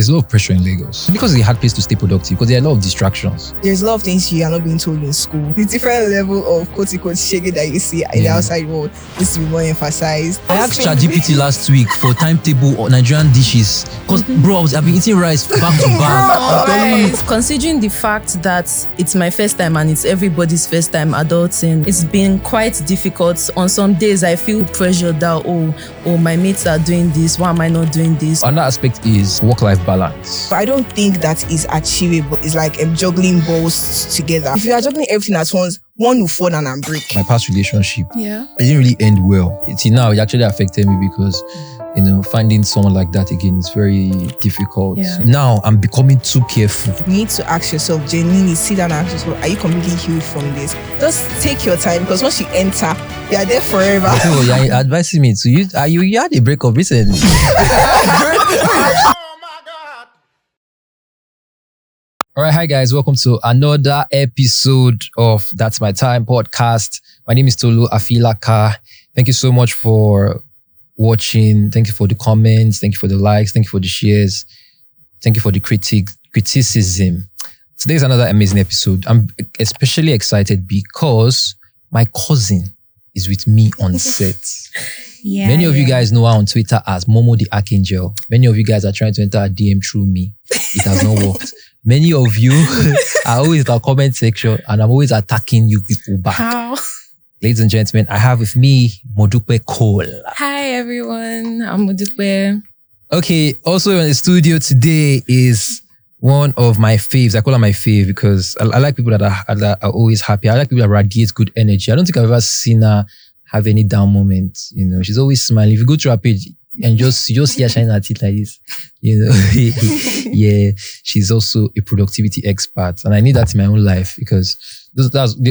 there's a lot of pressure in Lagos because it's a hard place to stay productive because there are a lot of distractions. There's a lot of things you are not being told in school. The different level of quote-unquote shaggy that you see in the outside world needs to be more emphasized. I asked ChatGPT last week for timetable or Nigerian dishes because, bro, I've been eating rice back to back. Considering the fact that it's my first time and it's everybody's first time adulting, it's been quite difficult. On some days, I feel pressured that, oh, my mates are doing this. Why am I not doing this? Another aspect is work-life balance. But I don't think that is achievable. It's like juggling balls together. If you are juggling everything at once, one will fall down and break. My past relationship, it didn't really end well. Now it actually affected me because, finding someone like that again is very difficult. Yeah. Now I'm becoming too careful. You need to ask yourself, genuinely sit down and ask yourself, are you completely healed from this? Just take your time because once you enter, you are there forever. You're advising me to you had a breakup recently. All right, hi guys, welcome to another episode of That's My Time podcast. My name is Tolu Afilaka. Thank you so much for watching. Thank you for the comments. Thank you for the likes. Thank you for the shares. Thank you for the criticism. Today's another amazing episode. I'm especially excited because my cousin is with me on set. Many of you guys know her on Twitter as Momo the Archangel. Many of you guys are trying to enter a DM through me. It has not worked. Many of you are always in our comment section and I'm always attacking you people back. How? Ladies and gentlemen, I have with me Modupe Cole. Hi everyone, I'm Modupe. Okay, also in the studio today is one of my faves. I call her my fave because I like people that are always happy. I like people that radiate good energy. I don't think I've ever seen her have any down moments. She's always smiling. If you go to her page and you just see her shining her teeth like this, yeah, she's also a productivity expert. And I need that in my own life because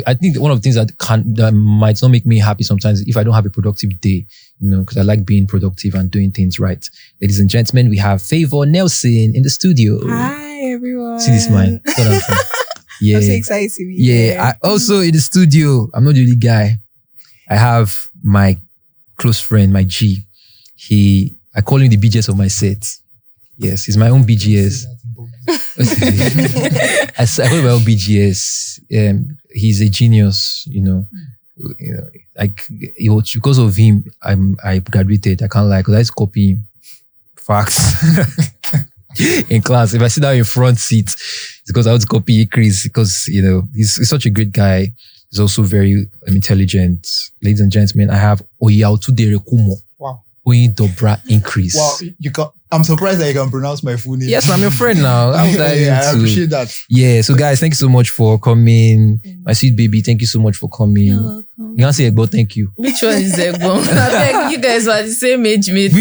I think one of the things that might not make me happy sometimes if I don't have a productive day, because I like being productive and doing things right. Ladies and gentlemen, we have Favour Nelson in the studio. Hi everyone. See this man. Yeah. I'm so excited to be here. here. I also in the studio, I'm not the only guy. I have my close friend, my G. I call him the BGS of my set. Yes, he's my own BGS. I call him my own BGS. He's a genius, like because of him, I graduated. I can't lie, because I used to copy him. Facts. In class, if I sit down in front seat, it's because I would copy Chris because, he's such a great guy. He's also very intelligent. Ladies and gentlemen, I have Oyautude Kumo. Wow. Oyin Dobra Increase. Wow, I'm surprised that you can pronounce my full name. Yes, I'm your friend now. I appreciate that. Yeah, so guys, thank you so much for coming. My sweet baby, thank you so much for coming. You're welcome. You can't say Egbo, thank you. Which one is Egbo? I beg, you guys are the same age mates.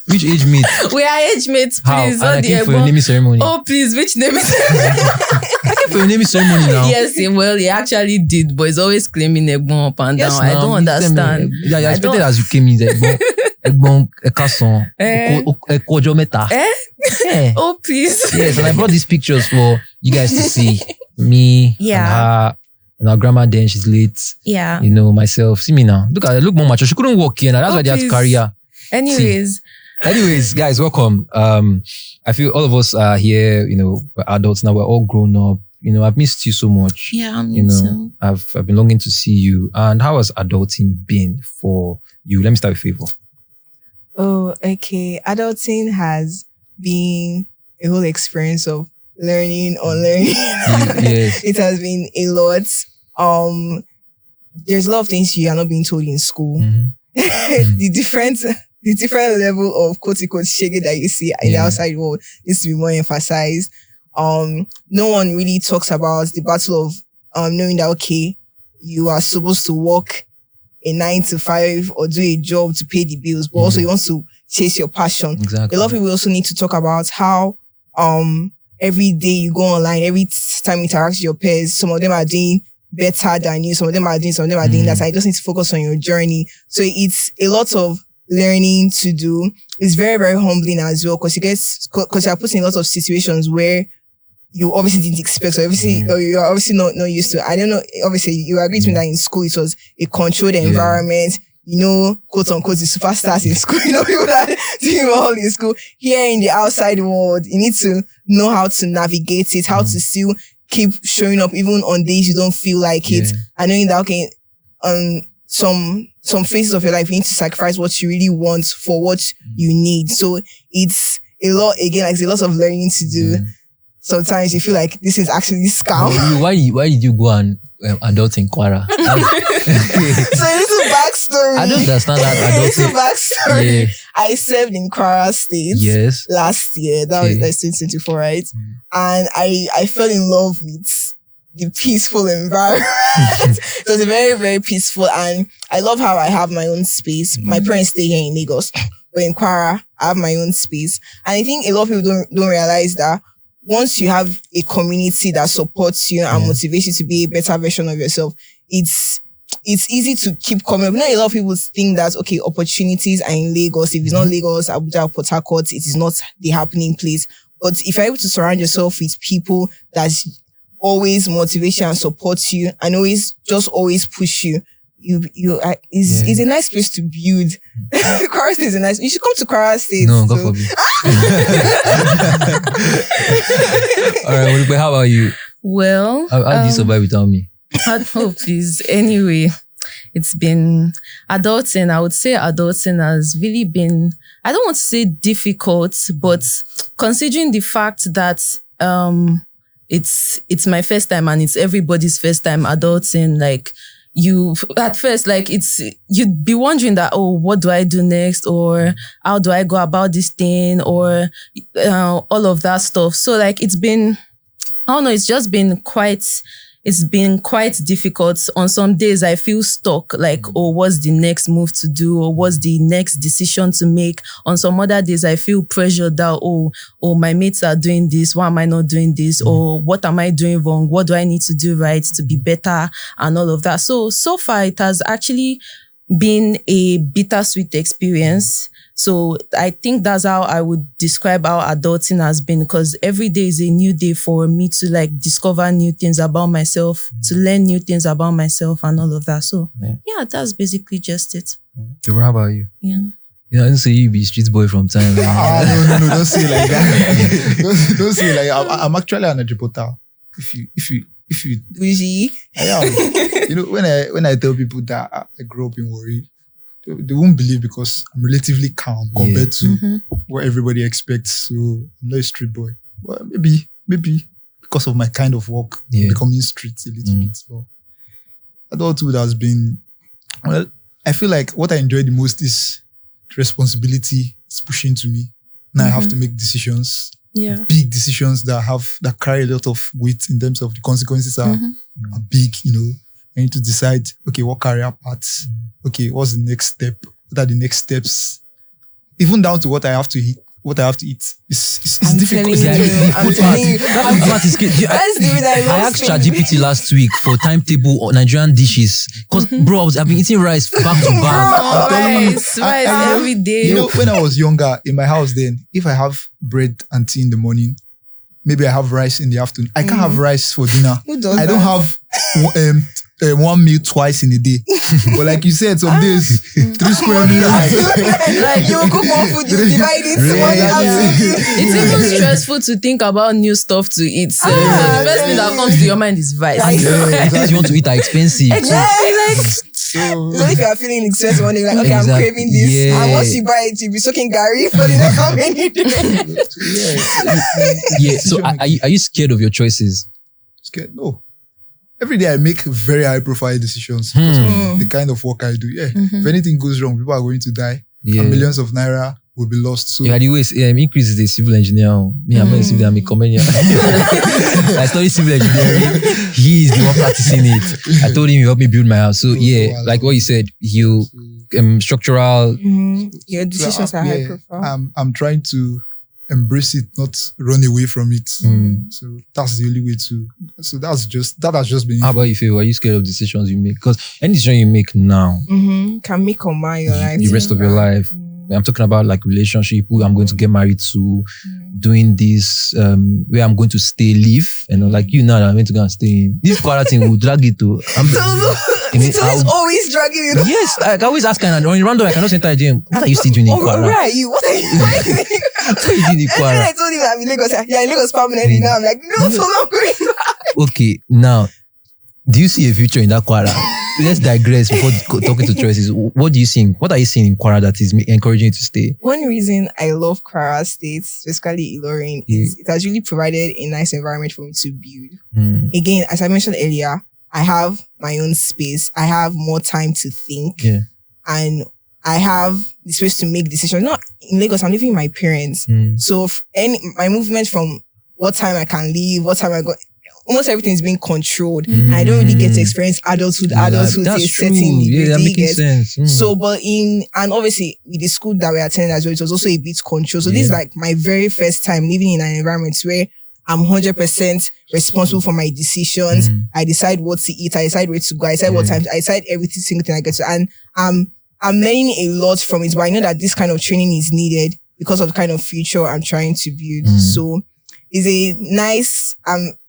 Which age mate? We are age mates, How? please. And I came for your naming ceremony. Oh, please, which name is I came for your naming ceremony now. Yes, well, he actually did, but he's always claiming Egbon up and down. I don't understand. Yeah, I expected as you came in there. Egbon, Ekason, Ekojo Meta. Yeah. Oh, please. Yes, and I brought these pictures for you guys to see. Me, and her, and our grandma then, she's late. Yeah. Myself. See me now. Look more mature. She couldn't walk in, and that's why they had to carry her. Anyways, guys, welcome. I feel all of us are here, we're adults now, we're all grown up. I've missed you so much. Yeah, me too. I've been longing to see you. And how has adulting been for you? Let me start with Favour. Oh, okay. Adulting has been a whole experience of learning, unlearning. Yes. It has been a lot. There's a lot of things you are not being told in school. Mm-hmm. The different level of quote-unquote shaggy that you see in the outside world needs to be more emphasized. No one really talks about the battle of knowing that, okay, you are supposed to work a 9 to 5 or do a job to pay the bills, but also you want to chase your passion. Exactly. A lot of people also need to talk about how every day you go online, every time you interact with your peers, some of them are doing better than you, some of them are doing that. So I just need to focus on your journey. So it's a lot of learning to do. It's very, very humbling as well because you're put in a lot of situations where you obviously didn't expect, or you're obviously not used to. I don't know, obviously you agree with me that in school it was a controlled environment. quote unquote, the superstars in school, people that are doing well in school. Here in the outside world, you need to know how to navigate it, how to still keep showing up even on days you don't feel like it. And knowing that, okay, some phases of your life, you need to sacrifice what you really want for what you need. So it's a lot, again, like there's a lot of learning to do. Sometimes you feel like this is actually scam. Why did you go and adult in Kwara? So a little backstory. I don't understand that adulting. A little backstory. I served in Kwara State last year. That was 2024, right? And I fell in love with the peaceful environment. It was very, very peaceful, and I love how I have my own space. My parents stay here in Lagos, but in Kwara, I have my own space. And I think a lot of people don't realize that once you have a community that supports you and motivates you to be a better version of yourself, it's easy to keep coming up. A lot of people think that, okay, opportunities are in Lagos. If it's not Lagos, Abuja, Port Harcourt, it is not the happening place. But if you're able to surround yourself with people that's always motivate you and support you and always push you, it's a nice place to build. Kwara State is you should come to Kwara State. No, God forbid. All right, how about you? Well, how do you survive without me? Please. Anyway, it's been adulting. I would say adulting has really been, I don't want to say difficult, but considering the fact that it's my first time and it's everybody's first time adulting, like, you at first, like, you'd be wondering that, oh, what do I do next, or how do I go about this thing, or all of that stuff. So like it's been quite difficult. On some days I feel stuck, like, oh, what's the next move to do, or what's the next decision to make? On some other days I feel pressured that, oh, my mates are doing this, why am I not doing this? Or what am I doing wrong? What do I need to do right to be better? And all of that. So far it has actually been a bittersweet experience. So I think that's how I would describe how adulting has been, because every day is a new day for me to like discover new things about myself, to learn new things about myself and all of that. So yeah, that's basically just it. How about you? Yeah. I didn't say you be street boy from time. No, don't say it like that. don't say it like that. I'm actually an entrepreneur. If you Bougie. I am. When I tell people that I grew up in Warri, they won't believe, because I'm relatively calm compared to what everybody expects. So I'm not a street boy. Well, maybe because of my kind of work, becoming street a little bit. But adulthood has been, well, I feel like what I enjoy the most is responsibility. It's pushing to me. Now I have to make decisions. Yeah. Big decisions that carry a lot of weight in terms of the consequences are big, I need to decide, okay, what career paths? Okay, what's the next step? What are the next steps? Even down to what I have to eat. It's difficult. I'm telling you. I asked ChatGPT last week for timetable on Nigerian dishes. Because, bro, I've been eating rice back to back. Rice every day. When I was younger, in my house then, if I have bread and tea in the morning, maybe I have rice in the afternoon. I can't have rice for dinner. Who does I don't have one meal twice in a day. But like you said, some days, 3 square meals. Like you cook more food, you divide it. It's even stressful to think about new stuff to eat. So the first thing that comes to your mind is rice. The things you want to eat are expensive. So if you are feeling stressed one day, like, okay, I'm craving this. And once you buy it, you'll be soaking Gary for the next how many days. So are you scared of your choices? Scared? No. Every day I make very high profile decisions because of the kind of work I do. If anything goes wrong, people are going to die. And millions of naira will be lost. So the way increase is a civil engineer. Me, I'm not a civil, I'm a comedian. I studied civil engineering. He is the one practicing it. I told him he helped me build my house. So like what you said, you structural. Your decisions are high profile. I'm trying to embrace it, not run away from it. So that's the only way to. So that has just been. How about you, Favour? Are you scared of decisions you make? Because any decision you make now can make or mar your life. The rest of your life. I'm talking about like relationship, who I'm going to get married to, doing this, where I'm going to live, and like you now, I'm going to go and stay in. This Kwara thing will drag it to. Tolu's always dragging me. Yes, like, I always ask her, and on random, I cannot enter a gym. What are you still doing in Kwara? Where are you? What are you doing? What are you doing in And then Kwara? I told him I'm in Lagos. Yeah, in Lagos permanently now. I'm like, no, Tolu, I'm going back. Okay, now, do you see a future in that Kwara? Let's digress before talking to choices. What are you seeing in Kwara that is encouraging you to stay? One reason I love Kwara State, specifically Ilorin, is it has really provided a nice environment for me to build. Again, as I mentioned earlier, I have my own space. I have more time to think. Yeah. And I have the space to make decisions. Not in Lagos, I'm living with my parents. So my movement from what time I can leave, what time I go, almost everything is being controlled. And I don't really get to experience adulthood to a certain degree. Yeah, that makes sense. So, and obviously with the school that we attended as well, it was also a bit controlled. So this is like my very first time living in an environment where I'm 100% responsible for my decisions. I decide what to eat. I decide where to go. I decide what time. I decide every single thing I get to. And I'm learning a lot from it. But I know that this kind of training is needed because of the kind of future I'm trying to build. So it's a nice,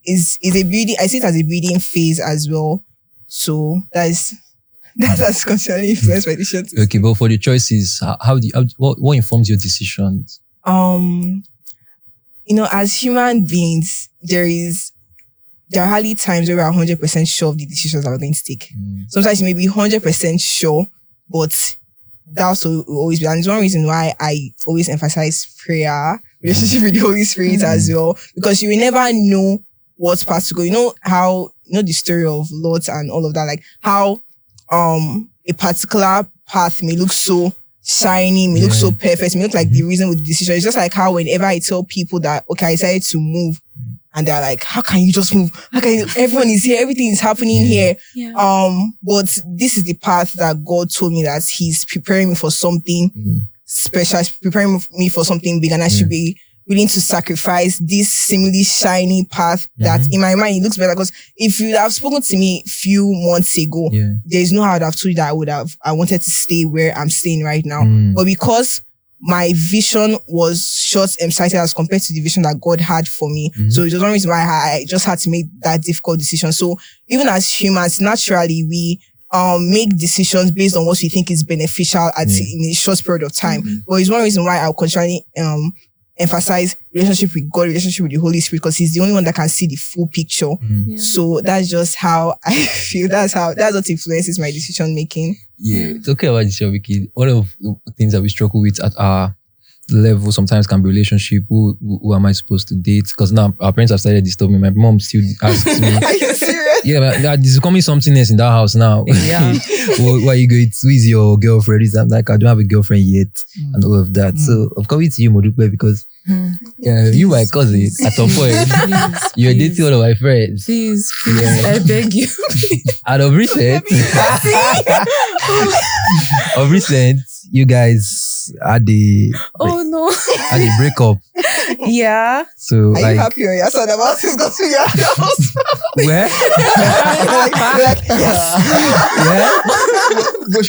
is a building. I see it as a building phase as well. So that's constantly influenced my decisions. Okay, but for the choices, what informs your decisions? As human beings, there are hardly times where we're 100% sure of the decisions that we're going to take. Sometimes you may be 100% sure, but that's always be. And it's one reason why I always emphasize prayer, relationship with the Holy Spirit as well, because you will never know what path to go. You know the story of Lot and all of that, like how a particular path may look so shiny, may look so perfect, may look like the reason with the decision. It's just like how whenever I tell people that, okay, I decided to move, and they're like, how can you just move? Everyone is here, everything is happening here. But this is the path that God told me that He's preparing me for something special, He's preparing me for something big, and I should be willing to sacrifice this seemingly shiny path that in my mind it looks better. Because if you have spoken to me a few months ago, there's no how I'd have told you that I wanted to stay where I'm staying right now. But because my vision was short and sighted as compared to the vision that God had for me. So it was one reason why I just had to make that difficult decision. So even as humans, naturally we make decisions based on what we think is beneficial in a short period of time. But it's one reason why I'll continually emphasize relationship with God, relationship with the Holy Spirit, because He's the only one that can see the full picture. So that's just how I feel. That's what influences my decision making. Talking about decision making, one of the things that we struggle with at our level sometimes can be relationship. Who am I supposed to date? Because now our parents have started disturbing me. My mom still asks me. Are you serious? Yeah, but this is becoming something else in that house now. Where you go? Who is your girlfriend? I'm like, I don't have a girlfriend yet, and all of that. So I'm coming to you, Modupe, because you my cousin at some point. You're dating one of my friends. Please, I beg you. And of recent, you guys had the breakup. Yeah. So are you happy on your son about this? Go to your house. Where?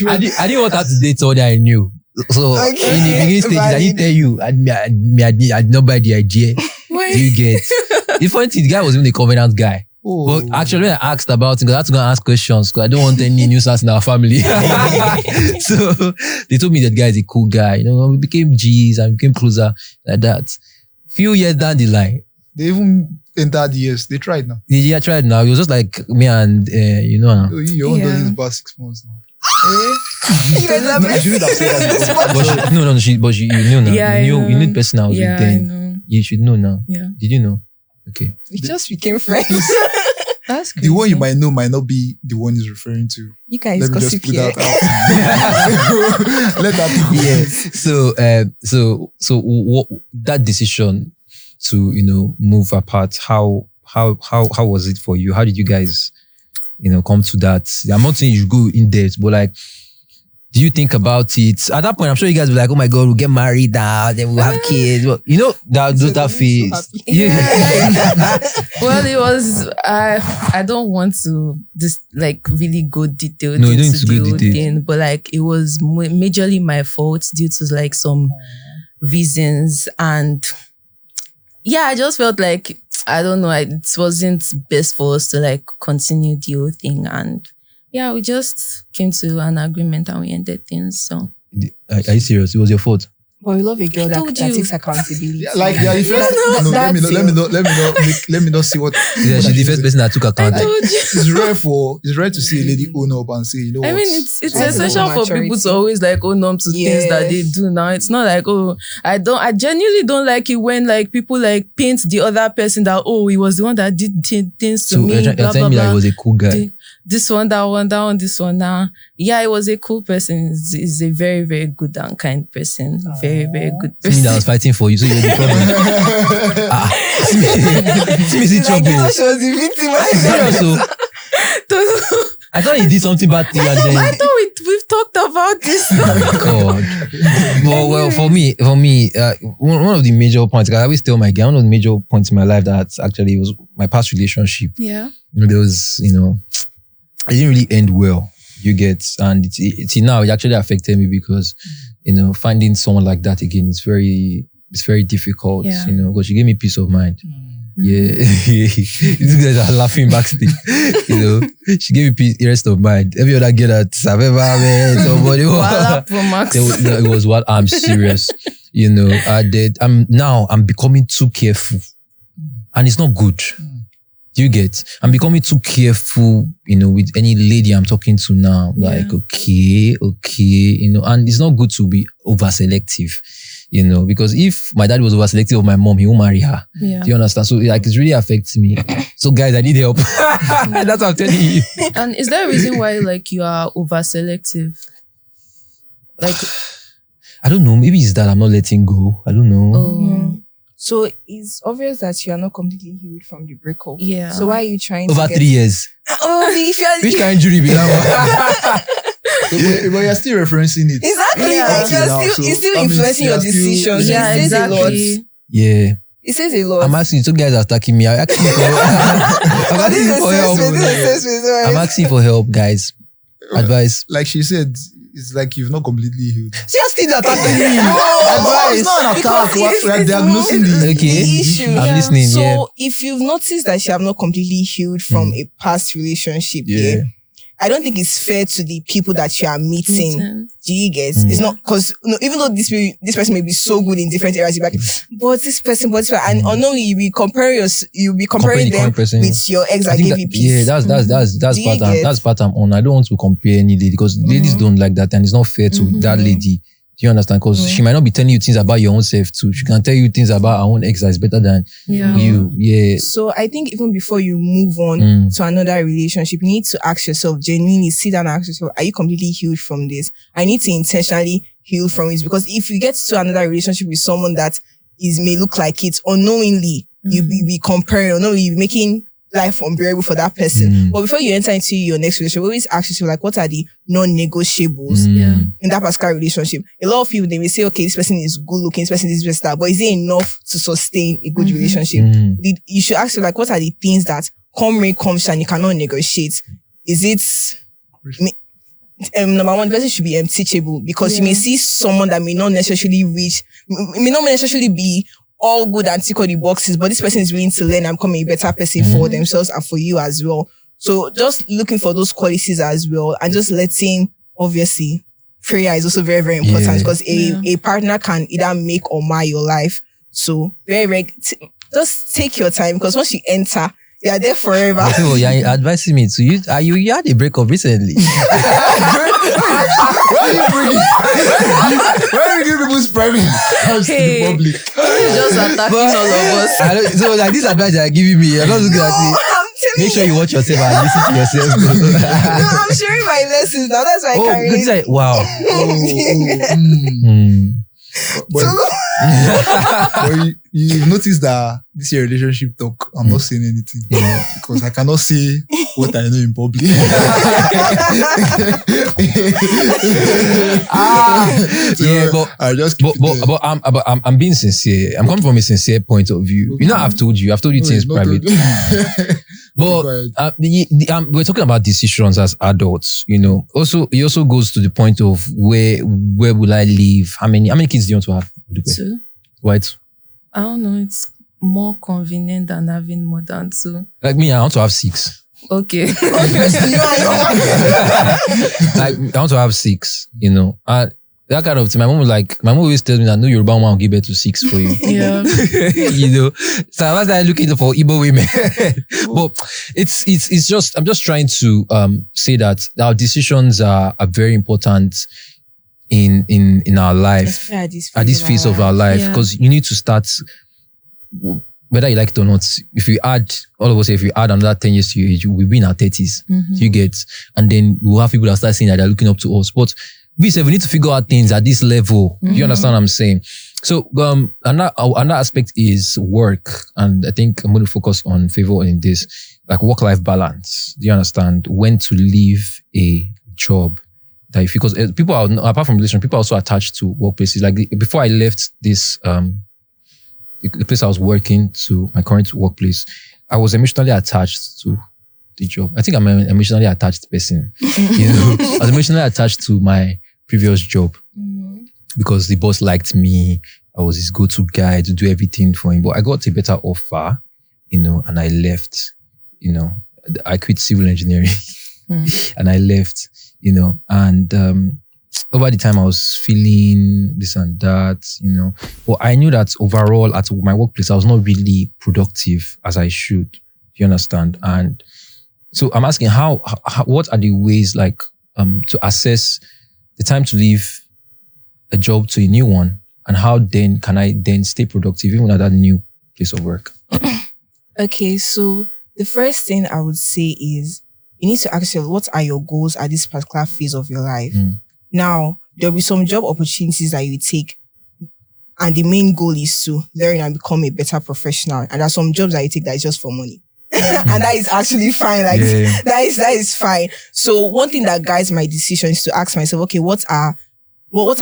I didn't want her to date someone I knew. So in the beginning stages, I didn't tell you. I did not buy the idea. Why? Do you get? The funny thing, the guy was even a covenant guy. But actually, when I asked about it, because I had to go and ask questions, because I don't want any nuisance in our family. So they told me that guy is a cool guy. We became G's and became closer like that. Few years down the line, they even entered the years. They tried now. Yeah, tried now. It was just like me and now. Your own does this about 6 months now. You know that but you knew now. Yeah, you knew the person I was with then. I know. You should know now. Yeah. Did you know? Okay. We just became friends. That's crazy. The one you might know might not be the one he's referring to. You guys Let me just gossip put here. that out. Let that go. Yeah. So what, that decision to move apart, how was it for you? How did you guys come to that? I'm not saying you go in depth, but like, do you think about it? At that point, I'm sure you guys were like, oh my God, we'll get married now, then we'll have kids. Well, that phase. So Well, it was, I don't want to just like really go detailed No, you don't into need to go the whole detailed. thing, but like it was majorly my fault due to like some reasons. And yeah, I just felt like, I don't know, it wasn't best for us to like continue the whole thing. And Yeah, we just came to an agreement and we ended things. So Are you serious? It was your fault. But we love a girl that told you. takes accountability. Like yeah, the first, no, let me not see what. Yeah, what she's the she first said. person that took I account. told you. It's rare to see a lady own up and say, you know I what? mean, it's That's essential for maturity. people to always like own up to things that they do now. It's not like, I genuinely don't like it when like people like paint the other person that, he was the one that did things to So me. you're blah, telling blah, me that blah. he was a cool guy. This one, that one, this one, now. Yeah, he was a cool person. He's a very, very good and kind person. Very, very good See me person. that I was fighting for you, so you're the problem. See me see Like, trouble. she was the victim. Serious, so I thought he did something bad to you and I then. thought we've talked about this. God. Well, for me, one of the major points, 'cause I always tell my guy, one of the major points in my life that actually was my past relationship. Yeah. There was, it didn't really end well. You get, and till now it actually affected me because, finding someone like that again is very difficult. Yeah. Because she gave me peace of mind. Yeah, these guys are laughing backstage. She gave me peace, rest of mind. Every other girl that I've ever met, somebody. Kwara Pro Max. It was what I'm serious. I did. I'm becoming too careful, and it's not good. Do you get? I'm becoming too careful, with any lady I'm talking to now. Like, okay, and it's not good to be over selective. Because if my dad was over selective of my mom, he won't marry her. Yeah. Do you understand? So like it really affects me. So guys, I need help. That's what I'm telling you. And is there a reason why like you are over selective? Like I don't know. Maybe it's that I'm not letting go. I don't know. So it's obvious that you are not completely healed from the breakup. Yeah. So why are you trying Over to 3 years. if you're Which kind of injury be that But you're still referencing it. exactly Yeah. like it's still That means influencing your you're still- decisions. Yeah, It says a lot. exactly. Yeah. It says a lot. I'm asking you, two guys are attacking me. I'm asking you for I'm This asking is you for a help. safe space, this is a safe space, alright. I'm asking for help, guys. Advice. Like she said, it's like you've not completely healed. See, you're still attacking me. It's not an Because attack. it's- We're it's diagnosing more- the Okay. the issue. I'm listening. So Yeah. if you've noticed that you have not completely healed from a past relationship, Yeah. I don't think it's fair to the people that you are meeting. Meeting. Do you get? It's not because even though this person may be so good in different areas, you're like, but this person, and unknowingly you'll be comparing Comparing the them current person. with your ex I that think gave you peace. that's Do you part I'm, get? that's part I'm on. I don't want to compare any lady because ladies don't like that and it's not fair to that lady. Do you understand? Because she might not be telling you things about your own self too. She can tell you things about her own ex that is better than you. Yeah. So I think even before you move on to another relationship, you need to ask yourself, genuinely sit down and ask yourself, are you completely healed from this? I need to intentionally heal from it because if you get to another relationship with someone that may look like it, unknowingly, you'll be comparing, unknowingly you'll be making life unbearable for that person. But before you enter into your next relationship, always ask yourself, like, what are the non-negotiables in that particular relationship? A lot of people, they may say, okay, this person is good looking, this person is this, that, but is it enough to sustain a good relationship? You should ask yourself, like, what are the things that come rain, come shine, you cannot negotiate? Is it, number one, the person should be teachable because you may see someone that may not necessarily be all good and tick all the boxes, but this person is willing to learn and become a better person for themselves and for you as well. So just looking for those qualities as well and just letting, obviously, prayer is also very, very important because a partner can either make or mar your life. So just take your time because once you enter, you are there forever. You're advising me to you. You had a breakup recently. Why are you giving people's private house to the public? Just attacking all of us. So like this advice you're giving me, I'm not looking at it. Make sure you watch yourself and listen to yourself. No, I'm sharing my lessons now. That's why I carry because it. wow. But you've noticed that this year relationship talk, I'm not saying anything because I cannot say what I know in public. But I just keep it there. I'm being sincere. I'm coming from a sincere point of view. Okay. You know, I've told you things No, private. But we're talking about decisions as adults, Also, it also goes to the point of where will I live? How many kids do you want to have? 2. White. I don't know. It's more convenient than having more than 2. Like me, I want to have 6. Okay. You and your wife. Like, I want to have 6, you know. And that kind of thing. My mom always tells me that no Yoruba woman will give birth to 6 for you. Yeah. You know. So I was looking for Igbo women. But it's just, I'm just trying to say that our decisions are very important in our life. At this phase of our life. Because you need to start, whether you like it or not, if you add, all of us say, if you add another 10 years to your age, we'll be in our 30s. You get, and then we'll have people that start saying that they're looking up to us. But we need to figure out things at this level. You understand what I'm saying? So another aspect is work. And I think I'm going to focus on Favour in this, like work-life balance. Do you understand? When to leave a job. Because people are, apart from relationship, people are also attached to workplaces. Like before I left this, the place I was working to my current workplace, I was emotionally attached to the job. I think I'm an emotionally attached person. You know, I was emotionally attached to my previous job because the boss liked me. I was his go-to guy to do everything for him. But I got a better offer, you know, and I left. You know, I quit civil engineering and I left. You know, and over the time I was feeling this and that, you know. But I knew that overall at my workplace, I was not really productive as I should. You understand? And so I'm asking how what are the ways like to assess the time to leave a job to a new one, and how then can I then stay productive even at that new place of work? Okay, so the first thing I would say is you need to ask yourself, what are your goals at this particular phase of your life? Now, there'll be some job opportunities that you take, and the main goal is to learn and become a better professional. And there are some jobs that you take that is just for money. And that is actually fine. Like that is fine. So one thing that guides my decision is to ask myself, okay, what are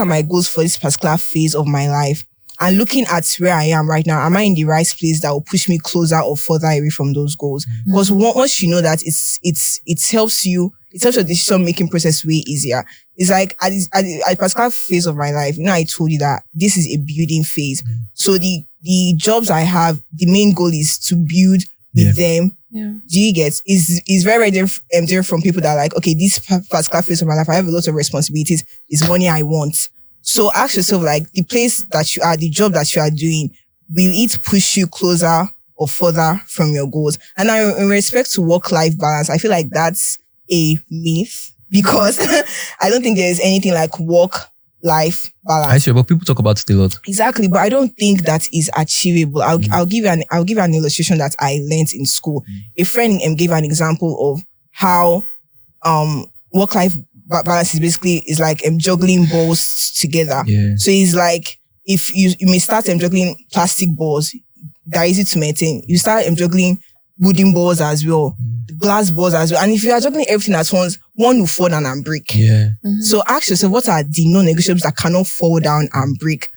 my goals for this particular phase of my life? And looking at where I am right now, am I in the right place that will push me closer or further away from those goals? Because once you know that, it helps your decision making process way easier. It's like at a particular phase of my life, you know, I told you that this is a building phase. So the jobs I have, the main goal is to build with them. Do you get? Is very, very different from people that are like, okay, this particular phase of my life, I have a lot of responsibilities. It's money I want. So ask yourself, like, the place that you are, the job that you are doing, will it push you closer or further from your goals? And now in respect to work-life balance, I feel like that's a myth because I don't think there's anything like work-life balance. I see, but people talk about it a lot. Exactly, but I don't think that is achievable. I'll give you an illustration that I learned in school. A friend gave an example of how work-life balance is like juggling balls together. So it's like if you may start juggling plastic balls that are easy to maintain. You start juggling wooden balls as well, glass balls as well. And if you are juggling everything at once, one will fall down and break. So ask yourself, what are the non-negotiables that cannot fall down and break?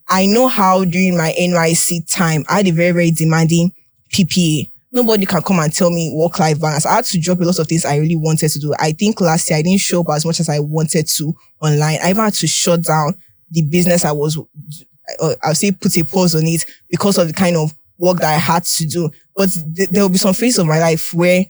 I know how during my NYSC time, I had a very, very demanding PPA. Nobody can come and tell me work-life balance. I had to drop a lot of things I really wanted to do. I think last year I didn't show up as much as I wanted to online. I even had to shut down the business I'll say put a pause on it because of the kind of work that I had to do. But there will be some phases of my life where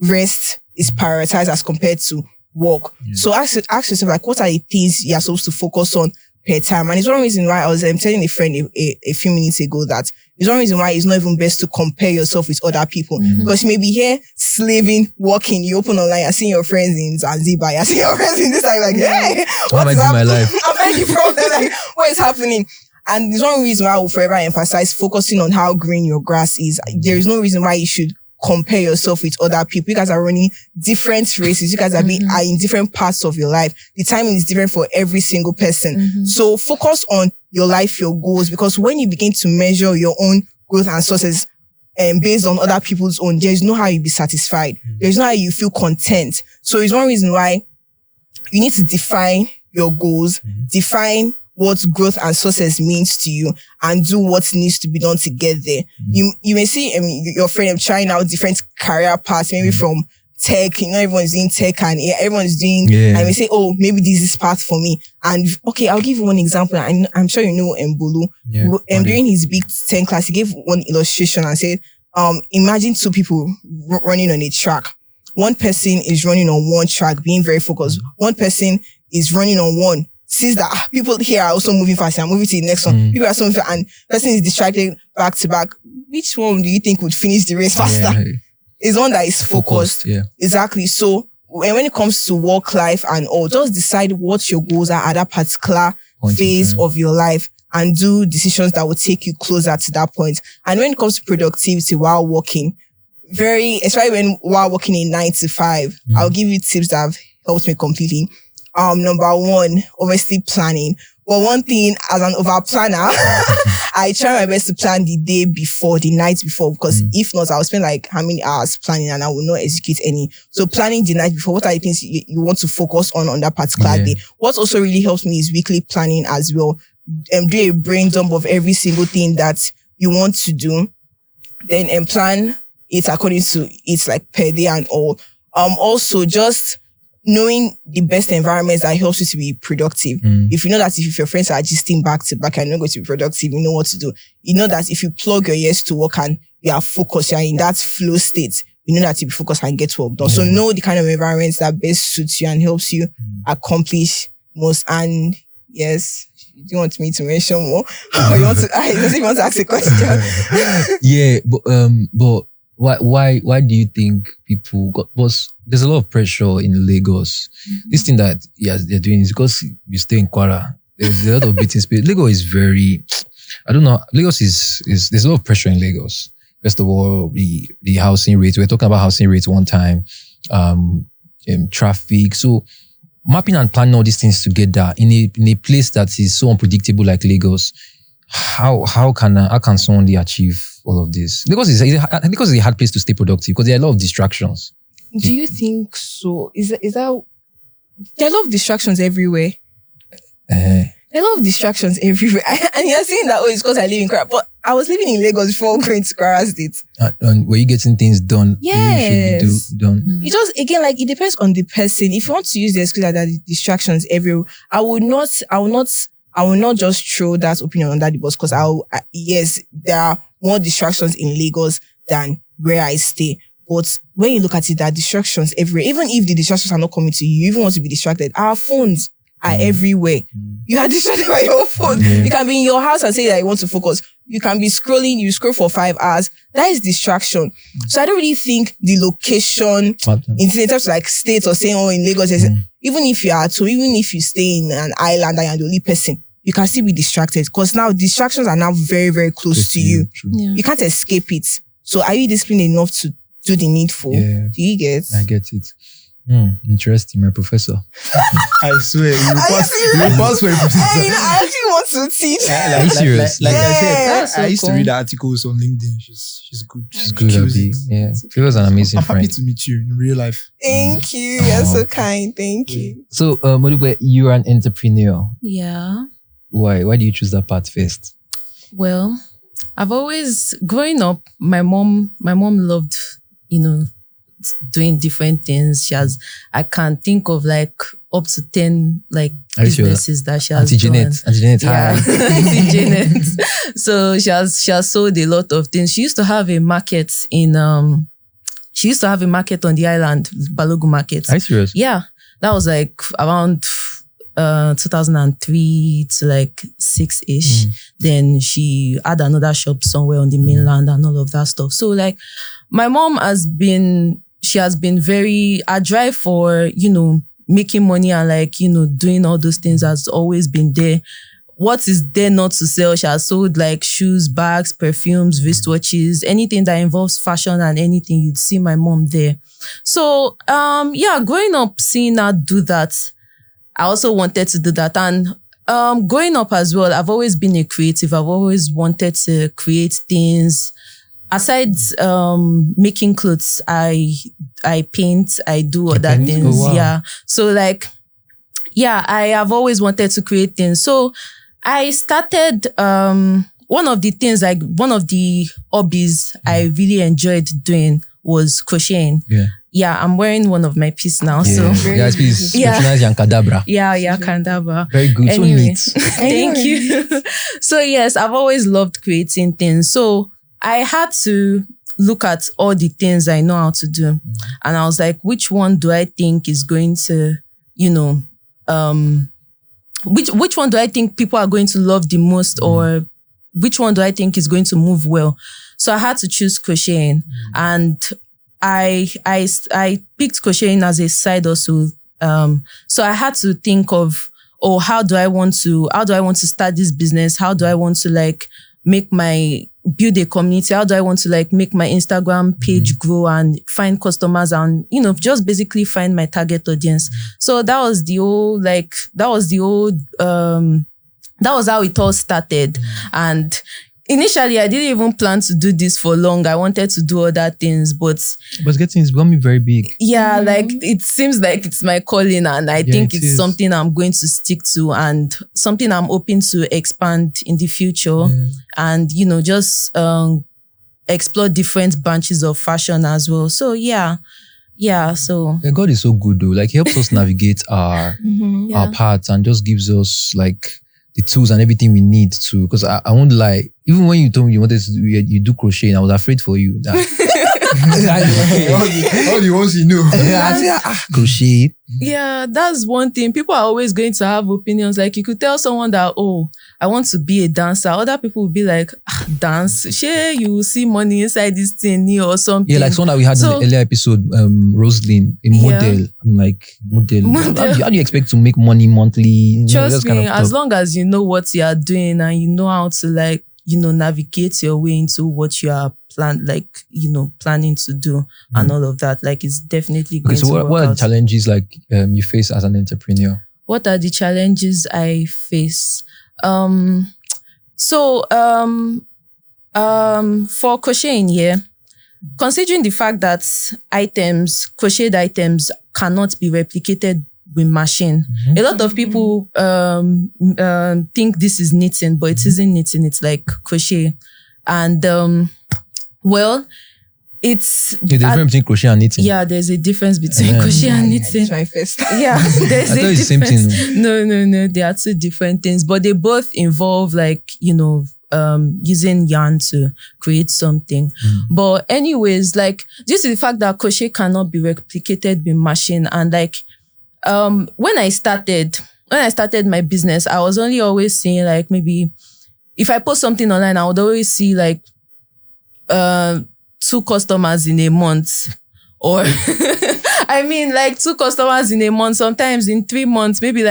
rest is prioritized as compared to work. So ask yourself, like, what are the things you're supposed to focus on per time? And it's one reason why I was telling a friend a few minutes ago that it's one reason why it's not even best to compare yourself with other people. Because you may be here slaving, working, you open online, you're seeing your friends in Zanzibar, you're seeing your friends in this time, like, hey, what is happening? My life? I'm ready from there, like, what is happening? And there's one reason why I will forever emphasize focusing on how green your grass is. There is no reason why you should compare yourself with other people. You guys are running different races. You guys are in different parts of your life. The timing is different for every single person. So focus on your life, your goals, because when you begin to measure your own growth and success based on other people's own, there's no how you be satisfied. There's no how you feel content. So it's one reason why you need to define your goals, define what growth and success means to you, and do what needs to be done to get there. You may see your friend trying out different career paths, maybe from tech, you know, everyone's doing tech and everyone's doing, and we say, oh, maybe this is path for me. And okay, I'll give you one example. I'm sure you know Mbulu. During his Big 10 class, he gave one illustration and said, imagine two people running on a track. One person is running on one track, being very focused. One person is running on one. Sees that people here are also moving fast. I'm moving to the next one. People are so moving fast, and person is distracted back to back. Which one do you think would finish the race faster? It's one that is focused. Yeah. Exactly. So when it comes to work life and all, just decide what your goals are at that particular phase of your life and do decisions that will take you closer to that point. And when it comes to productivity while working, especially while working in 9 to 5, I'll give you tips that have helped me completely. Number one, obviously planning. But one thing, as an over planner, I try my best to plan the day before, the night before, because if not, I'll spend like how many hours planning and I will not execute any. So planning the night before, what are the things you want to focus on that particular day? What also really helps me is weekly planning as well. Do a brain dump of every single thing that you want to do. Then plan it according to it's like per day and all. Also just knowing the best environments that helps you to be productive. If you know that if your friends are gisting back to back and you're not going to be productive, you know what to do. You know that if you plug your ears to work and you are focused, you're in that flow state, you know that you'll be focused and get work done. So know the kind of environments that best suits you and helps you accomplish most. And yes, do you want me to mention more? Or you want to, does he want to ask a question? Yeah, but why do you think people there's a lot of pressure in Lagos. This thing that they're doing is because you stay in Kwara. There's a lot of beating space. Lagos is very, I don't know. Lagos is there's a lot of pressure in Lagos. First of all, the housing rates. We were talking about housing rates one time. Traffic. So mapping and planning all these things together in a place that is so unpredictable like Lagos. How can someone achieve all of this? Lagos is a hard place to stay productive because there are a lot of distractions. Do you think so? Is that there are a lot of distractions everywhere? There are a lot of distractions everywhere. And you're saying that, it's because I live in Kwara. But I was living in Lagos before going to Kwara State. And were you getting things done? Yes. You should be done. It just, again, like, it depends on the person. If you want to use the excuse that there are distractions everywhere, I will not just throw that opinion under the bus because yes, there are more distractions in Lagos than where I stay. But when you look at it, there are distractions everywhere. Even if the distractions are not coming to you, you even want to be distracted. Our phones are everywhere. You are distracted by your phone. You can be in your house and say that you want to focus. You can be scrolling, you scroll for 5 hours. That is distraction. So I don't really think the location, in terms of like states or saying, in Lagos, even if you are at home, even if you stay in an island and you're the only person, you can still be distracted because now distractions are now very, very close to you. Yeah. You can't escape it. So are you disciplined enough to do the needful? Yeah. Do you get? I get it. Interesting, my professor. I swear, you pass for a professor. I actually want to teach. Are you serious? Like I said, I used to read articles on LinkedIn. She's good. She's good, Abby. Yeah. She was an amazing friend. I'm happy to meet you in real life. Thank you. You're so kind. Thank you. So, Modupe, you're an entrepreneur. Yeah. Why do you choose that path first? Well, I've always, growing up, my mom loved, doing different things. I can think of like up to 10 like businesses that she has done. Auntie Janet, yeah. Auntie Janet. So she has sold a lot of things. She used to have a market on the island, Balogun Market. Are you serious? Yeah. That was like around 2003 to like 6-ish. Then she had another shop somewhere on the mainland and all of that stuff. So like my mom has been very, her drive for, making money and like, doing all those things has always been there. What is there not to sell? She has sold like shoes, bags, perfumes, wristwatches, anything that involves fashion and anything, you'd see my mom there. So, growing up, seeing her do that, I also wanted to do that. And growing up as well, I've always been a creative. I've always wanted to create things. Aside making clothes, I paint, I do other things. Oh, wow. Yeah. So like, I have always wanted to create things. So I started one of the hobbies I really enjoyed doing was crocheting. Yeah, I'm wearing one of my pieces now. Yeah. So guys, please patronize Yankadabra. Yeah, Yankadabra. Very good. Anyway, so neat. Thank you. So yes, I've always loved creating things. So I had to, look at all the things I know how to do. And I was like, which one do I think is going to, which one do I think people are going to love the most, or which one do I think is going to move well? So I had to choose crocheting, and I picked crocheting as a side hustle. So I had to think of, how do I want to start this business? How do I want to build a community? How do I want to make my Instagram page grow and find customers and, just basically find my target audience. So that was how it all started. And initially, I didn't even plan to do this for long. I wanted to do other things, but it's becoming very big. Yeah, it seems like it's my calling, and I think it's something I'm going to stick to, and something I'm hoping to expand in the future, and just explore different branches of fashion as well. So so God is so good though. He helps us navigate our paths and just gives us the tools and everything we need to. Because I won't lie, even when you told me you wanted to you do crochet, I was afraid for you. All the ones you know. I said, crochet. Yeah, that's one thing. People are always going to have opinions. You could tell someone that, I want to be a dancer. Other people will be like, dance? Sure, you will see money inside this thing or something. Yeah, someone that we had in the earlier episode, Rosalind, a model. I'm like, model. How do you expect to make money monthly? Trust me, as long as you know what you are doing and you know how to navigate your way into what you are planning to do and all of that. It's definitely going to work out. What are the challenges you face as an entrepreneur? What are the challenges I face? For crocheting, considering the fact that crocheted items cannot be replicated with machine. A lot of people think this is knitting, but it isn't knitting. It's crochet. And it's the difference between crochet and knitting. Yeah, there's a difference between crochet and knitting. It's my first. Yeah, there's I a thought it's the same difference. thing. No, they are two different things, but they both involve using yarn to create something. But anyways, due to the fact that crochet cannot be replicated with machine, and when I started my business, I was only always seeing maybe if I post something online, I would always see 2 customers in a month, or I mean 2 customers in a month, sometimes in 3 months, maybe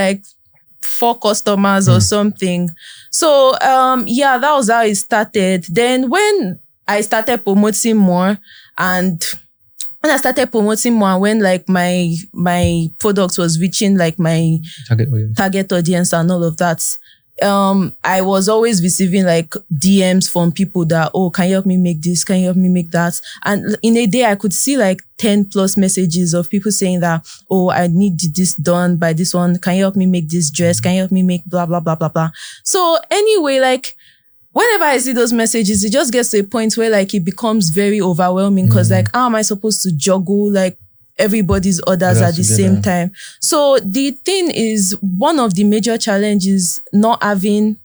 4 customers or something. So that was how it started. Then when I started promoting more, and when my product was reaching my target audience and all of that, I was always receiving DMs from people that, can you help me make this? Can you help me make that? And in a day, I could see 10 plus messages of people saying that, I need this done by this one. Can you help me make this dress? Can you help me make blah, blah, blah, blah, blah. So anyway, whenever I see those messages, it just gets to a point where it becomes very overwhelming, because how am I supposed to juggle everybody's orders at the same time? So the thing is, one of the major challenges, not having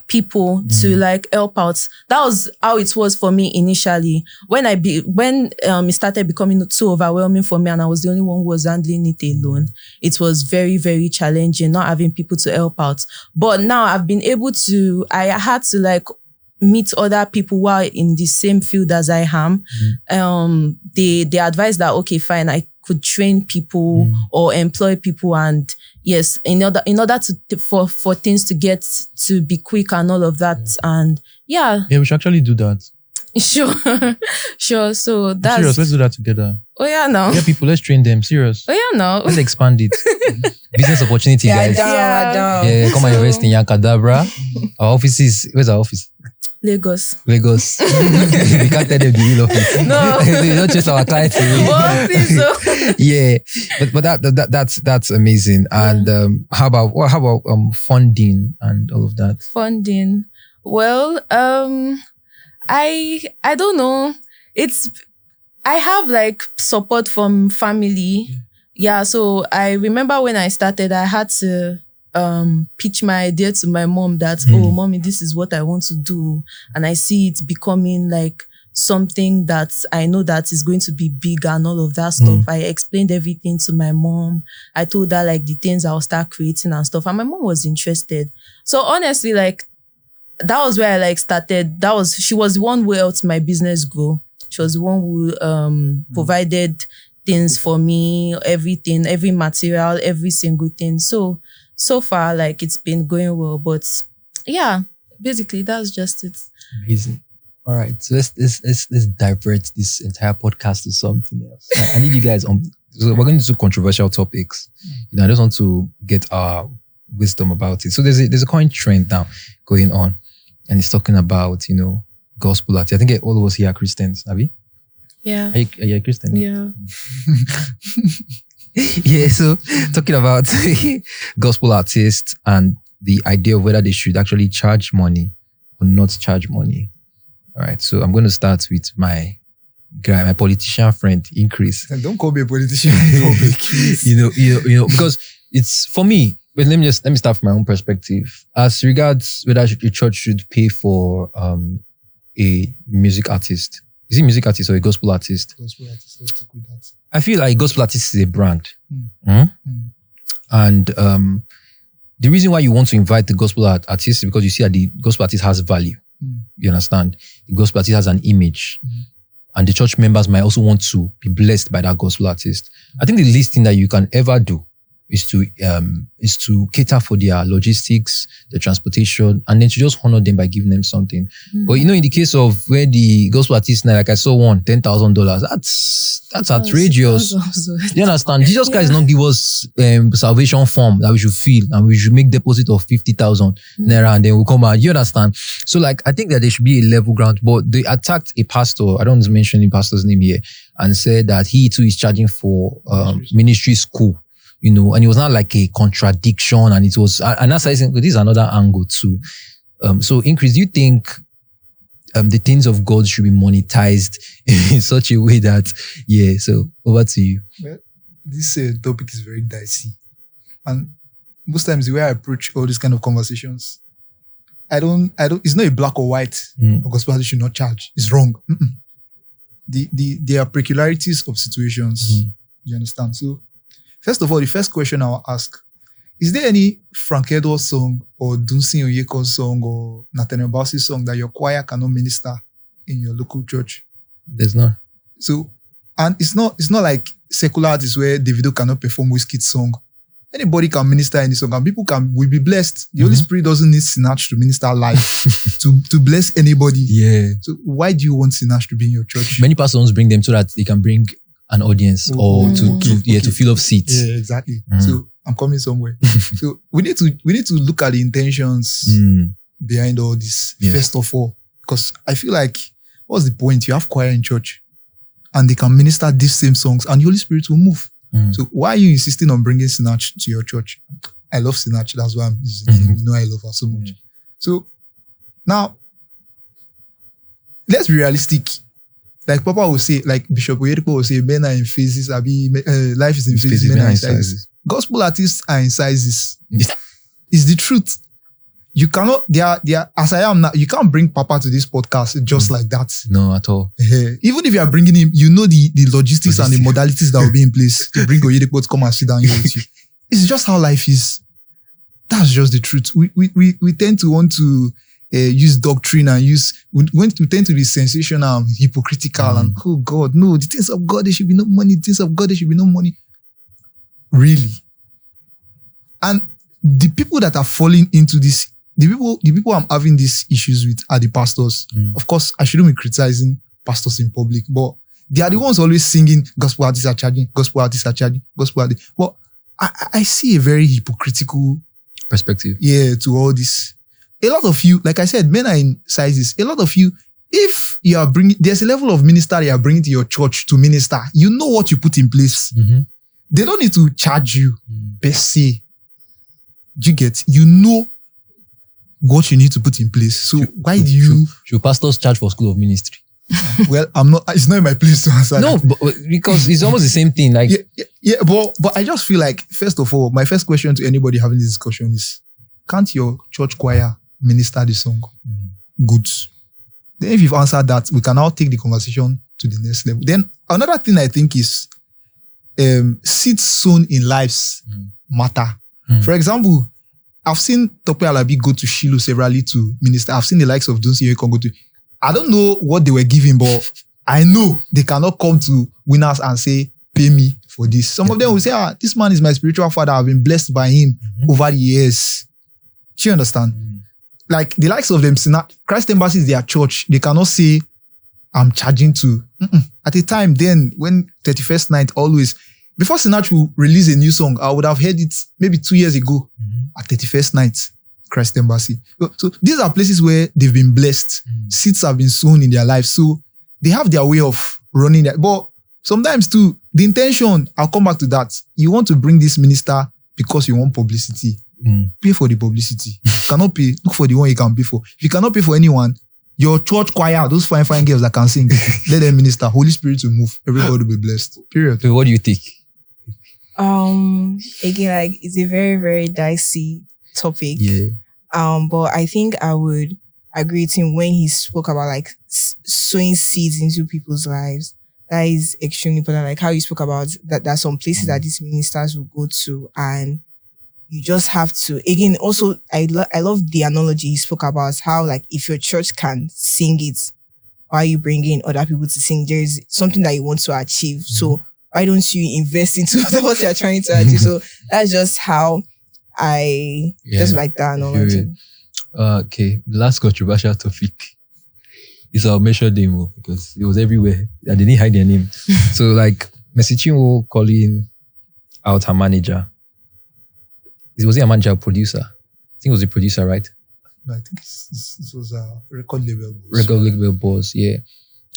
people to help out. That was how it was for me initially. When it started becoming too overwhelming for me and I was the only one who was handling it alone, it was very, very challenging not having people to help out. But now I've been able to, I had to meet other people who are in the same field as I am. They advise that, okay, fine, I could train people or employ people, and yes, in order to for things to get to be quick and all of that. And yeah, we should actually do that. Sure. So that's serious. Let's do that together. Oh yeah, no. Yeah, people, let's train them. Serious. Oh yeah, no. Let's expand it. Business opportunity, guys. I Come and invest in Yankadabra. Our office is, where's our office? Lagos. We can't tell them the real office. No. They don't chase our clients away. So. Yeah, but that's amazing. And how about funding and all of that? Funding. Well, I don't know. I have support from family. Yeah, so I remember when I started, I had to pitch my idea to my mom that, mommy, this is what I want to do. And I see it becoming something that I know that is going to be big and all of that stuff. I explained everything to my mom. I told her like the things I'll start creating and stuff. And my mom was interested. So honestly, like that was where I like started. She was the one who helped my business grow. She was the one who provided things for me, everything, every material, every single thing. So far, like it's been going well. But yeah, basically that's just it. Amazing. All right, so let's divert this entire podcast to something else. I need you guys on. So we're going to do controversial topics. I just want to get our wisdom about it. So there's a current trend now going on, and it's talking about gospel artists. I think all of us here are Christians, Abby. Yeah. Are you a Christian? Yeah. Yeah. So talking about gospel artists and the idea of whether they should actually charge money or not charge money. All right. So I'm going to start with my guy, my politician friend, Increase. Don't call me a politician. Because it's for me. But let me start from my own perspective. As regards whether your church should pay for a music artist. Is it music artist or a gospel artist? Gospel artist, let's stick with that. I feel like gospel artist is a brand. And the reason why you want to invite the gospel artist is because you see that the gospel artist has value. You understand? The gospel artist has an image. And the church members might also want to be blessed by that gospel artist. I think the least thing that you can ever do is to cater for their logistics, their transportation, and then to just honor them by giving them something. But in the case of where the gospel artist, like I saw one, $10,000, that's outrageous. You understand? Jesus Christ not give us salvation form that we should fill, and we should make deposit of 50,000 naira, and then we'll come out. You understand? So like, I think that there should be a level ground. But they attacked a pastor, I don't want to mention the pastor's name here, and said that he too is charging for ministry school. And it was not like a contradiction, and it was, and that's why I think this is another angle too. So Increase, do you think the things of God should be monetized in such a way that, so over to you. Well, this topic is very dicey. And most times the way I approach all these kind of conversations, I don't, it's not a black or white, or gospel artists should not charge. It's wrong. There are peculiarities of situations. You understand? So, first of all, the first question I'll ask, is there any Frank Edwards song or Dunsin Oyeko's song or Nathaniel Bassey's song that your choir cannot minister in your local church? There's none. So, and it's not like secular artists where Davido cannot perform Wizkid's song. Anybody can minister any song and people will be blessed. The Holy Spirit doesn't need Sinach to minister live to bless anybody. Yeah. So why do you want Sinach to be in your church? Many pastors bring them so that they can bring an audience or to fill up seats. Yeah, exactly. So I'm coming somewhere. So we need to look at the intentions behind all this, first of all. Because I feel like, what's the point? You have choir in church and they can minister these same songs and the Holy Spirit will move. So why are you insisting on bringing Sinach to your church? I love Sinach. That's why I'm using it. I love her so much. So now, let's be realistic. Like Papa will say, like Bishop Oyedepo will say, men are in phases, life is in phases, men are in sizes. Gospel artists are in sizes. It's the truth. You cannot, they are, as I am now, you can't bring Papa to this podcast just like that. No, at all. Even if you are bringing him, the logistics and the modalities that will be in place to bring Oyedepo to come and sit down here with you. It's just how life is. That's just the truth. We tend to want to use doctrine and we tend to be sensational and hypocritical and, oh God, no, the things of God, there should be no money. The things of God, there should be no money. Really? And the people that are falling into this, the people I'm having these issues with are the pastors. Of course, I shouldn't be criticizing pastors in public, but they are the ones always singing, gospel artists are charging, gospel artists are charging, gospel artists. Well, I see a very hypocritical perspective. Yeah, to all this. A lot of you, like I said, men are in sizes. A lot of you, if you are there's a level of minister you are bringing to your church to minister, you know what you put in place. They don't need to charge you per se. You get, you know what you need to put in place. So why do you... Should pastors charge for school of ministry? Well, it's not in my place to answer No, that. because it's almost the same thing. Like but I just feel like, first of all, my first question to anybody having this discussion is, can't your church choir minister the song? Good. Then if you've answered that, we can now take the conversation to the next level. Then another thing I think is seeds sown in lives matter. For example, I've seen Tope Alabi go to Shiloh severally to minister. I've seen the likes of Dunsin Oyekan go to. I don't know what they were giving, but I know they cannot come to winners and say, pay me for this. Some of them will say, this man is my spiritual father. I've been blessed by him over the years. Do you understand? Like the likes of them, Christ Embassy is their church. They cannot say, I'm charging to. At the time then, when 31st night always, before Sinach will release a new song, I would have heard it maybe 2 years ago at 31st night, Christ Embassy. So these are places where they've been blessed. Seeds have been sown in their lives. So they have their way of running that. But sometimes too, the intention, I'll come back to that. You want to bring this minister because you want publicity. Pay for the publicity. You cannot pay, look for the one you can pay for. If you cannot pay for anyone, your church choir, those fine girls that can sing, let them minister. Holy Spirit will move. Everybody will be blessed. Period. So what do you think? Again, like it's a very, very dicey topic. Yeah. But I think I would agree with him when he spoke about like sowing seeds into people's lives. That is extremely important. Like how you spoke about that, there are some places that these ministers will go to, and you just have to. Again, also I love the analogy he spoke about how like if your church can sing it, why are you bringing other people to sing? There is something that you want to achieve. So why don't you invest into what you're trying to achieve? So that's just how I just like that analogy. Okay, the last controversial topic is our measure demo because it was everywhere and they didn't hide their name. So like Mercy Chinwo calling out her manager. Was he a manager or producer? I think it was a producer, right? No, I think it was a record label boss. Record label boss, yeah.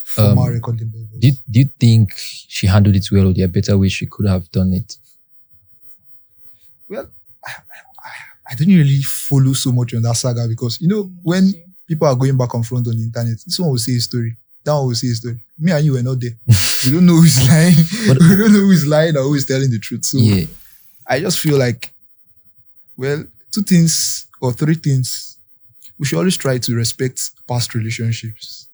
Former record label boss. Do you think she handled it well, or there are better ways she could have done it? Well, I don't really follow so much on that saga because, you know, when people are going back and front on the internet, this one will say a story, that one will say a story. Me and you were not there. We don't know who's lying. We don't know who's lying or who is telling the truth. So I just feel like, well, 2 things or 3 things. We should always try to respect past relationships.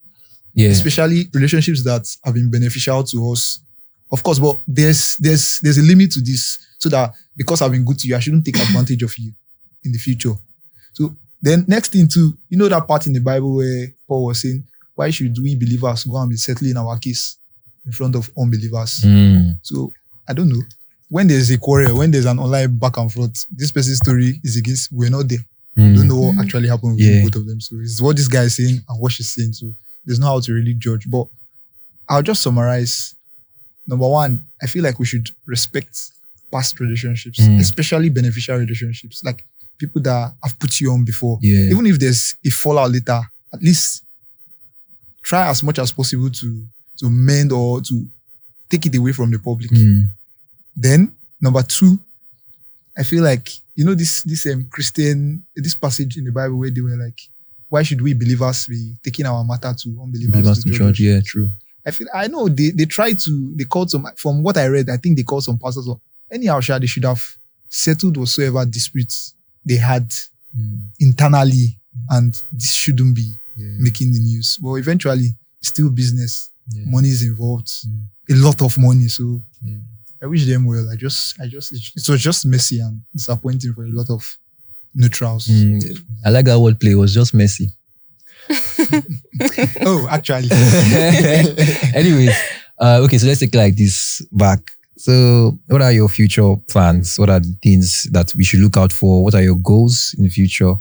Yeah. Especially relationships that have been beneficial to us. Of course, but there's a limit to this, so that because I've been good to you, I shouldn't take advantage of you in the future. So then next thing too, you know that part in the Bible where Paul was saying, why should we believers go and be settling our case in front of unbelievers? So I don't know. When there's a quarrel, when there's an online back and forth, this person's story is against, we're not there. Don't know what actually happened with both of them. So it's what this guy is saying and what she's saying. So there's no how to really judge. But I'll just summarize. Number 1, I feel like we should respect past relationships, especially beneficial relationships. Like people that have put you on before. Even if there's a fallout later, at least try as much as possible to mend or to take it away from the public. Then, number 2, I feel like, you know, this passage in the Bible where they were like, why should we believers be taking our matter to unbelievers to judge? Yeah, true. I know they called some, from what I read, I think they called some pastors. Anyhow, they should have settled whatsoever disputes they had internally, and this shouldn't be making the news. But eventually, it's still business. Money is involved, a lot of money. So I wish them well. It was just messy and disappointing for a lot of neutrals. I like that wordplay. It was just messy. Oh, actually. Anyways, okay, so let's take like this back. So what are your future plans? What are the things that we should look out for? What are your goals in the future?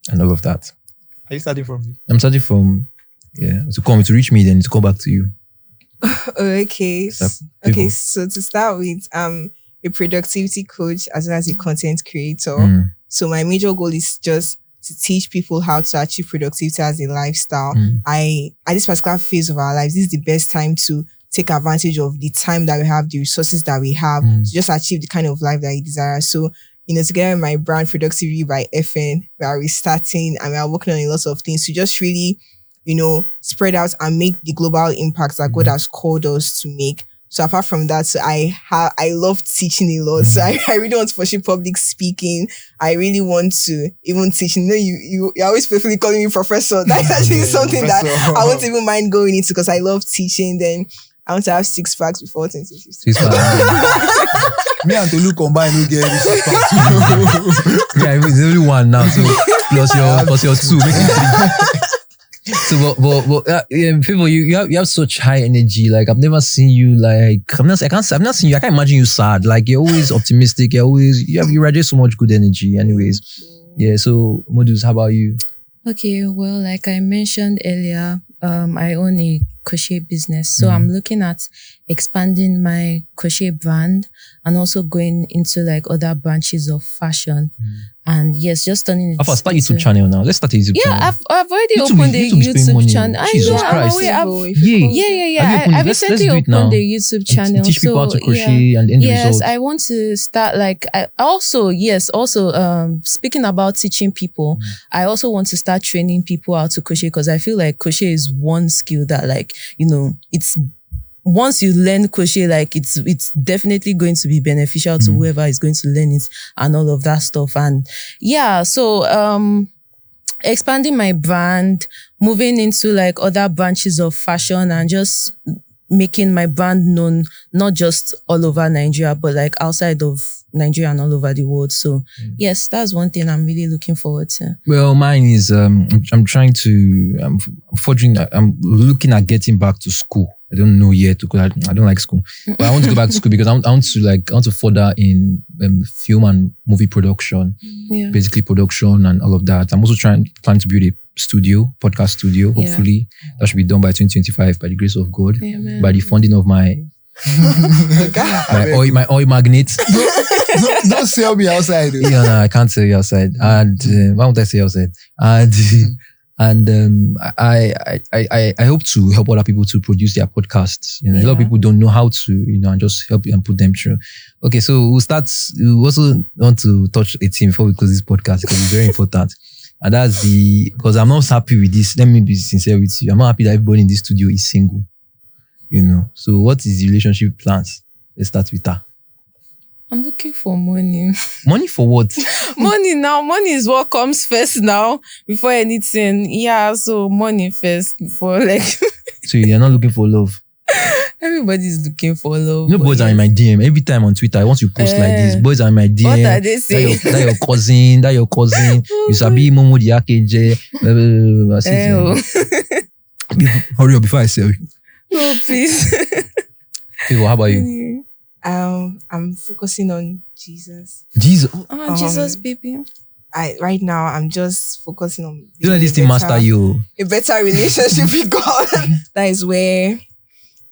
And all of that. Are you starting from me? I'm starting from, to reach me, then to come back to you. Okay. Okay, so to start with, I'm a productivity coach as well as a content creator. So my major goal is just to teach people how to achieve productivity as a lifestyle. At this particular phase of our lives, this is the best time to take advantage of the time that we have, the resources that we have to just achieve the kind of life that you desire. So, together with my brand Productivity by FN, we are restarting and we are working on a lot of things to just really, spread out and make the global impact that God has called us to make. So apart from that, so I love teaching a lot. So I really want to pursue public speaking. I really want to even teach. You know, you're always faithfully calling me professor. That's actually something that I won't even mind going into because I love teaching. Then I want to have 6 packs before 2050. 6 packs. Me and Tolu combine, we get this. Yeah, it's only one now. So plus your 2, make it 3. So, Favour, you have such high energy. Like I've never seen you like I've not seen you. I can't imagine you sad. Like you're always optimistic. You radiate so much good energy. Anyways, yeah. So, Modus, how about you? Okay, well, like I mentioned earlier, I own a crochet business. So I'm looking at expanding my crochet brand and also going into like other branches of fashion. And yes, just turning it. Start YouTube channel now. Let's start a YouTube channel. Yeah, I've already opened a YouTube channel. Jesus Christ. Yeah. I recently opened a YouTube channel. Teach people how to crochet and end results. Yes, I want to start like, speaking about teaching people, I also want to start training people how to crochet because I feel like crochet is one skill that like, you know, it's once you learn crochet, like it's definitely going to be beneficial to whoever is going to learn it and all of that stuff. And yeah, so expanding my brand, moving into like other branches of fashion and just making my brand known, not just all over Nigeria, but like outside of Nigeria and all over the world. So yes, that's one thing I'm really looking forward to. Well, mine is I'm looking at getting back to school. I don't know yet because I don't like school, but I want to go back to school because I want to further in film and movie production, basically production and all of that. I'm also planning to build a podcast studio. Hopefully, that should be done by 2025 by the grace of God, by the funding of my oil magnate. Don't sell me outside. Yeah, no, I can't sell you outside. And why would I say outside? And I hope to help other people to produce their podcasts. You know, a lot of people don't know how to, you know, and just help and put them through. Okay, so we also want to touch a theme before we close this podcast because it's very important. And that's because I'm not happy with this. Let me be sincere with you. I'm not happy that everybody in this studio is single. You know, so what is the relationship plans? Let's start with that. I'm looking for money. Money for what? Money now. Money is what comes first now before anything. Yeah, so money first before like. So you're not looking for love? Everybody's looking for love. No, boys are in my DM every time on Twitter. Once you post like this, boys are in my DM. What are they saying? That your cousin. You sabi Momo the Akeje. Hurry up before I sell you. No, please. Okay, well, how about you? I'm focusing on Jesus. Jesus, Jesus, baby. Right now I'm just focusing on. Don't let this thing master you. A better relationship with God. That is where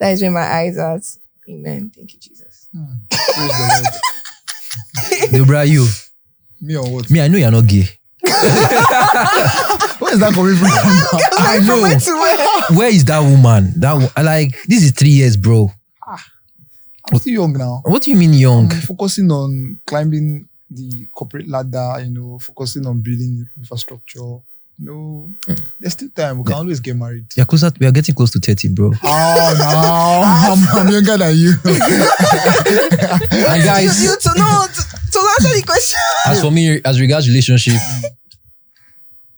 my eyes are. Amen. Thank you, Jesus. Praise the Lord. Debra, you. Me or what? Me, I know you're not gay. Where is that coming from? I know. Where is that woman? This is 3 years, bro. I'm still young now. What do you mean young? I'm focusing on climbing the corporate ladder, you know, focusing on building infrastructure. No, there's still time. We can always get married. We are getting close to 30, bro. Oh, no. I'm younger than you. And guys, you to answer the question. As for me, as regards relationship,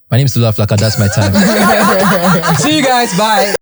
my name is Tolu Afilaka. That's my time. See you guys. Bye.